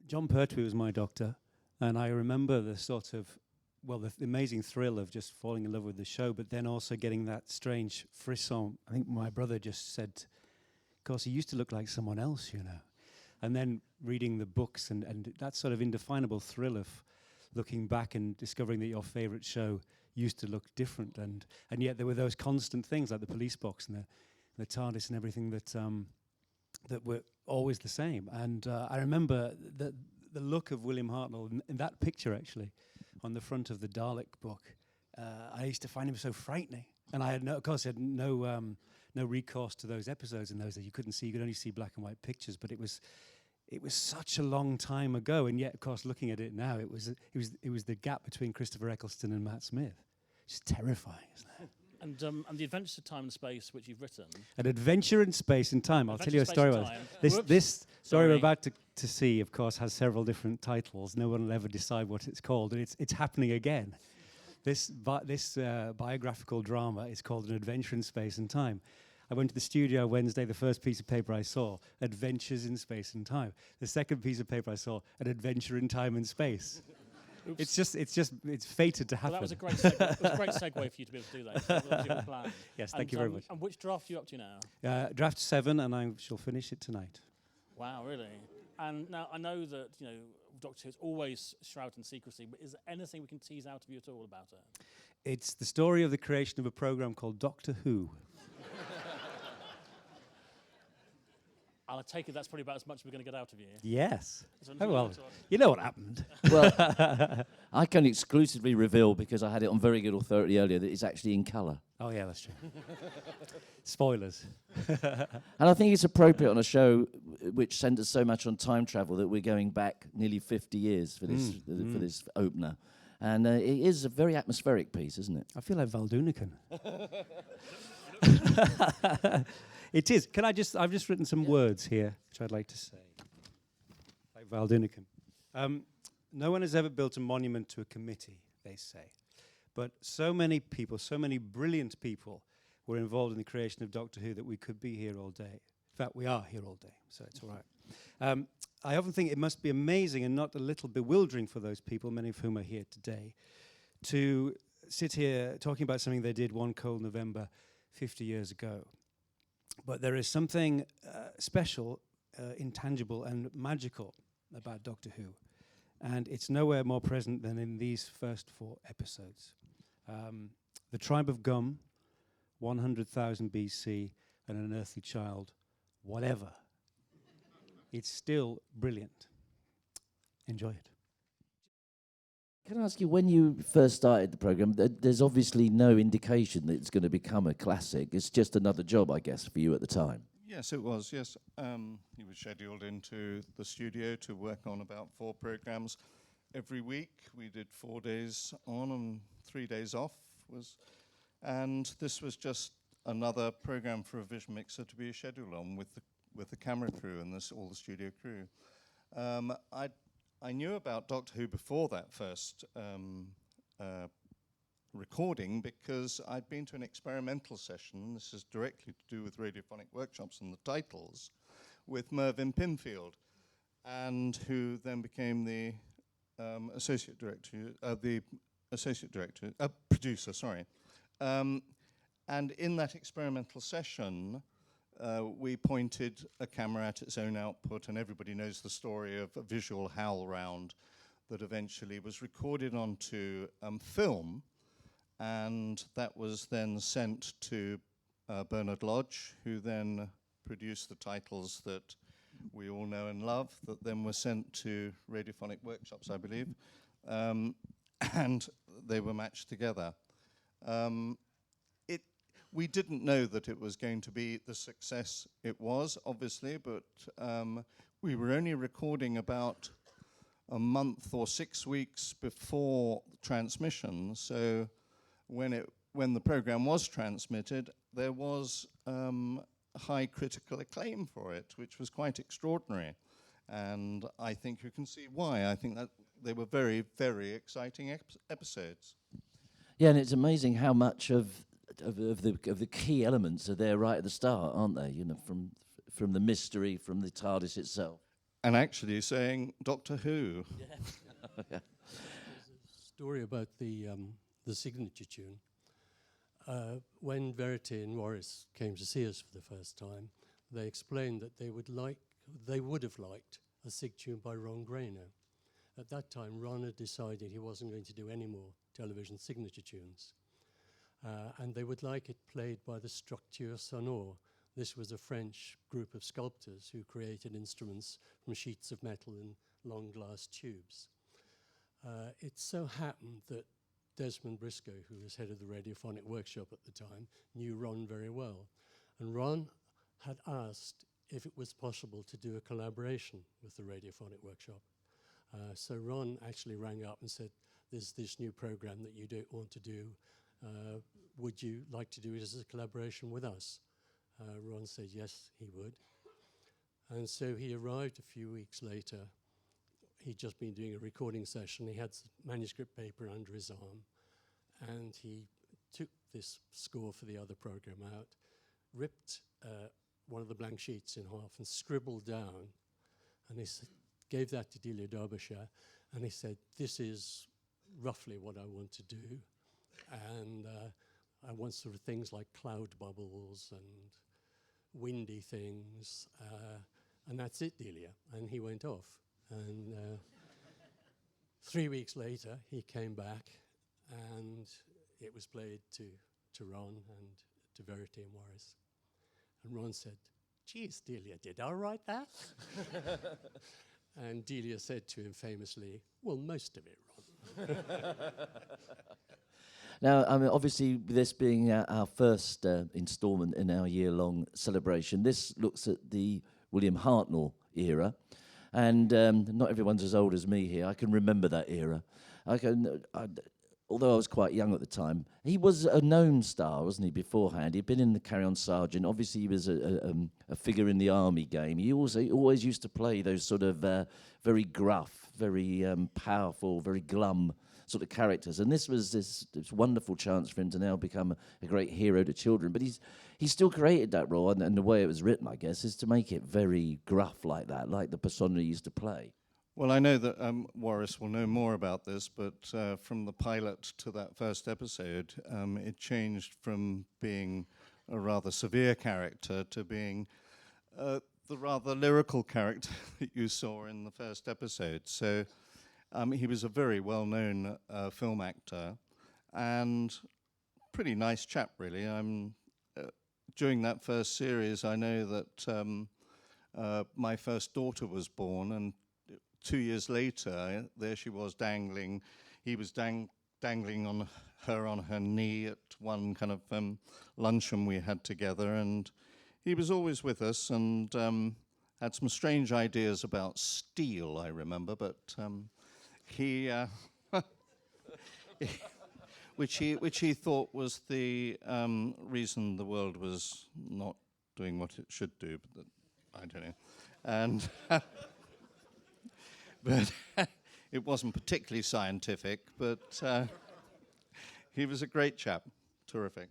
John Pertwee was my doctor, and I remember the sort of, well, the amazing thrill of just falling in love with the show, but then also getting that strange frisson. I think my brother just said, of course, he used to look like someone else, you know. And then reading the books and that sort of indefinable thrill of looking back and discovering that your favorite show used to look different. And yet there were those constant things like the police box and the TARDIS and everything that were always the same. And I remember the look of William Hartnell in that picture, actually, on the front of the Dalek book. I used to find him so frightening. And I had no recourse to those episodes in those days. You could only see black and white pictures, but it was such a long time ago, and yet, of course, looking at it now, it was the gap between Christopher Eccleston and Matt Smith. It's terrifying, isn't it? And the Adventures of Time and Space, which you've written. An Adventure in Space and Time. I'll tell you a story about this. This story we're about to see, of course, has several different titles. No one will ever decide what it's called, and it's happening again. This biographical drama is called An Adventure in Space and Time. I went to the studio Wednesday. The first piece of paper I saw, Adventures in Space and Time. The second piece of paper I saw, An Adventure in Time and Space. It's fated to happen. Well, that was a great segue. It was a great segue for you to be able to do that. So that was your plan. Yes, thank you very much. And which draft are you up to now? Draft 7, and I shall finish it tonight. Wow, really? And now I know that Doctor Who is always shrouded in secrecy, but is there anything we can tease out of you at all about it? It's the story of the creation of a program called Doctor Who. I'll take it that's probably about as much as we're going to get out of you. Yes. Oh, well, you know what happened. Well, I can exclusively reveal, because I had it on very good authority earlier, that it's actually in colour. Oh, yeah, that's true. Spoilers. And I think it's appropriate on a show which centres so much on time travel that we're going back nearly 50 years for this for this opener. And it is a very atmospheric piece, isn't it? I feel like Valdunican. It is. I've just written some words here, which I'd like to say. Like Valdunican. No one has ever built a monument to a committee, they say. But so many people, so many brilliant people were involved in the creation of Doctor Who that we could be here all day. In fact, we are here all day, so it's all right. I often think it must be amazing and not a little bewildering for those people, many of whom are here today, to sit here talking about something they did one cold November 50 years ago. But there is something special, intangible, and magical about Doctor Who. And it's nowhere more present than in these first 4 episodes. The Tribe of Gum, 100,000 BC, and An Unearthly Child, whatever. It's still brilliant. Enjoy it. Can I ask you, when you first started the programme, there's obviously no indication that it's going to become a classic. It's just another job, I guess, for you at the time. Yes, it was, yes. He was scheduled into the studio to work on about 4 programmes every week. We did 4 days on and 3 days off. And this was just another programme for a vision mixer to be scheduled on with the camera crew and all the studio crew. I knew about Doctor Who before that first recording because I'd been to an experimental session, this is directly to do with radiophonic workshops and the titles, with Mervyn Pinfield, and who then became the producer, sorry. And in that experimental session, we pointed a camera at its own output, and everybody knows the story of a visual howl round that eventually was recorded onto film, and that was then sent to Bernard Lodge, who then produced the titles that we all know and love, that then were sent to radiophonic workshops, I believe, and they were matched together. We didn't know that it was going to be the success it was, obviously, but we were only recording about a month or 6 weeks before transmission. So when the program was transmitted, there was high critical acclaim for it, which was quite extraordinary. And I think you can see why. I think that they were very, very exciting episodes. Yeah, and it's amazing how much of the key elements are there right at the start, aren't they? You know, from the mystery, from the TARDIS itself. and actually saying Doctor Who. Story about the signature tune. When Verity and Waris came to see us for the first time, they explained that they would have liked a sig tune by Ron Grainer. At that time, Ron had decided he wasn't going to do any more television signature tunes. And they would like it played by the Structure Sonore. This was a French group of sculptors who created instruments from sheets of metal and long glass tubes. It so happened that Desmond Briscoe, who was head of the Radiophonic Workshop at the time, knew Ron very well. And Ron had asked if it was possible to do a collaboration with the Radiophonic Workshop. So Ron actually rang up and said, there's this new program that you don't want to do. Would you like to do it as a collaboration with us? Ron said yes, he would. And so he arrived a few weeks later. He'd just been doing a recording session. He had manuscript paper under his arm. And he took this score for the other program out, ripped one of the blank sheets in half and scribbled down. And he gave that to Delia Derbyshire. And he said, this is roughly what I want to do. And I want sort of things like cloud bubbles and windy things. And that's it, Delia. And he went off. And 3 weeks later, he came back, and it was played to Ron and to Verity and Waris. And Ron said, geez, Delia, did I write that? And Delia said to him famously, well, most of it, Ron. Now, I mean, obviously, this being our first instalment in our year-long celebration, this looks at the William Hartnell era. And not everyone's as old as me here. I can remember that era. Although I was quite young at the time, he was a known star, wasn't he, beforehand? He'd been in the Carry On Sergeant. Obviously, he was a figure in the Army game. He always used to play those sort of very gruff, very powerful, very glum sort of characters. And this was this wonderful chance for him to now become a great hero to children. But he's still created that role, and the way it was written, I guess, is to make it very gruff like that, like the persona he used to play. Well, I know that Waris will know more about this, but from the pilot to that first episode, it changed from being a rather severe character to being the rather lyrical character that you saw in the first episode. So he was a very well-known film actor and pretty nice chap, really. During that first series, I know that my first daughter was born, and 2 years later, there she was dangling. He was dangling on her knee at one kind of luncheon we had together, and he was always with us and had some strange ideas about steel, I remember, but he which he thought was the reason the world was not doing what it should do, but I don't know. And but it wasn't particularly scientific, but he was a great chap, terrific.